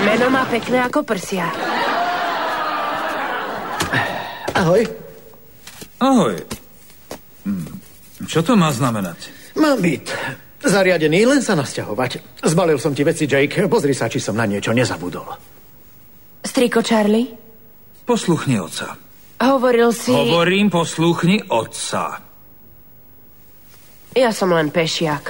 Meno má pekné ako prsia. Ahoj. Ahoj. Čo to má znamenať? Mám byt. Zariadený len sa nasťahovať. Zbalil som ti veci, Jake. Pozri sa, či som na niečo nezabudol. Striko Charlie? Posluchni otca. Hovoril si... Hovorím, posluchni otca. Ja som len pešiak.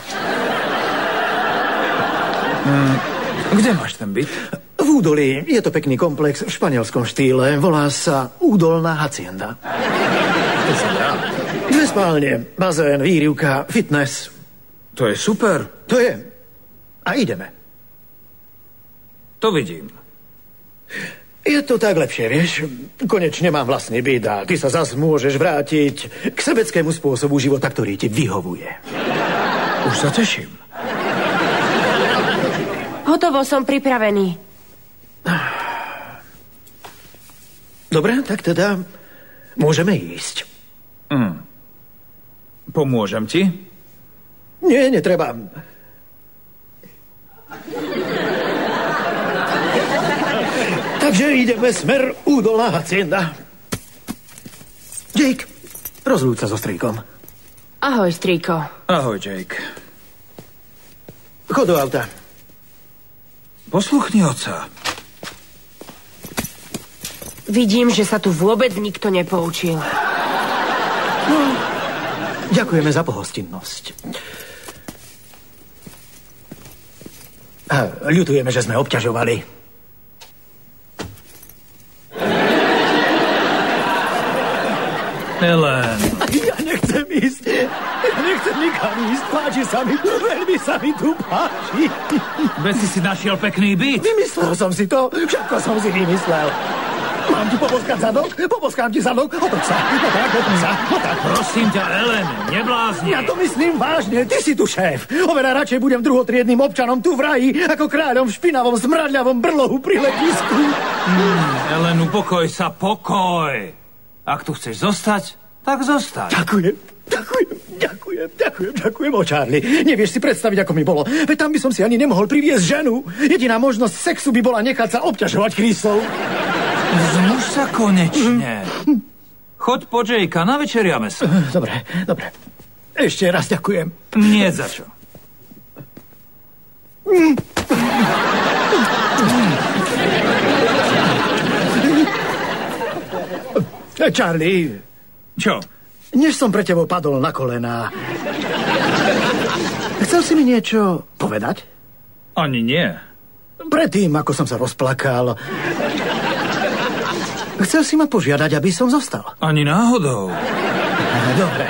Kde máš ten byt? V údolí. Je to pekný komplex v španielskom štýle. Volá sa Údolná hacienda. To sa dá. 2 spálne, bazén, výrivka, fitness. To je super. To je. A ideme. To vidím. Je to tak lepšie, vieš? Konečne mám vlastný byt a ty sa zas môžeš vrátiť k sebeckému spôsobu života, ktorý ti vyhovuje. Už sa teším. Hotovo, som pripravený. Dobre, tak teda môžeme ísť. Pomôžem ti? Nie, netreba. Takže ideme smer Údolná hacienda. Jake, rozlúč sa so strýkom. Ahoj, strýko. Ahoj, Jake. Chod do auta. Posluchni otca. Vidím, že sa tu vôbec nikto nepoučil. No, ďakujeme za pohostinnosť. A ľutujeme, že sme obťažovali. Ellen. Ja nechcem ísť. Ja nechcem nikam ísť. Páči sa mi. Veľmi sa mi tu páči. Veď si našiel pekný byt. Vymyslel som si to. Všetko som si vymyslel. Mám ti poboskať zadok? Poboskám ti zadok? Otoč sa. No tak, otoč sa. No tak. Prosím ťa, Ellen, neblázni. Ja to myslím vážne. Ty si tu šéf. Oveľa radšej budem druhotriednym občanom tu v raji, ako kráľom v špinavom, smradľavom brlohu pri letisku. Ellen, upokoj sa, pokoj. Ak tu chceš zostať, tak zostaň. Ďakujem, Charlie. Nevieš si predstaviť, ako mi bolo. Veď tam by som si ani nemohol priviesť ženu. Jediná možnosť sexu by bola nechať sa obťažovať Chrisou. Zmuž sa konečne. Choď po Jakea, navečeriame sa. Dobre. Ešte raz ďakujem. Nie za čo. Charlie. Čo? Než som pre tebou padol na kolená. Chcel si mi niečo povedať? Ani nie. Predtým, ako som sa rozplakal. Chcel si ma požiadať, aby som zostal. Ani náhodou. Dobre.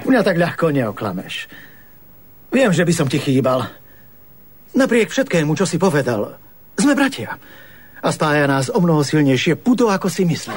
Mňa tak ľahko neoklameš. Viem, že by som ti chýbal. Napriek všetkému, čo si povedal, sme bratia. A spája nás o mnoho silnejšie puto, ako si myslíš.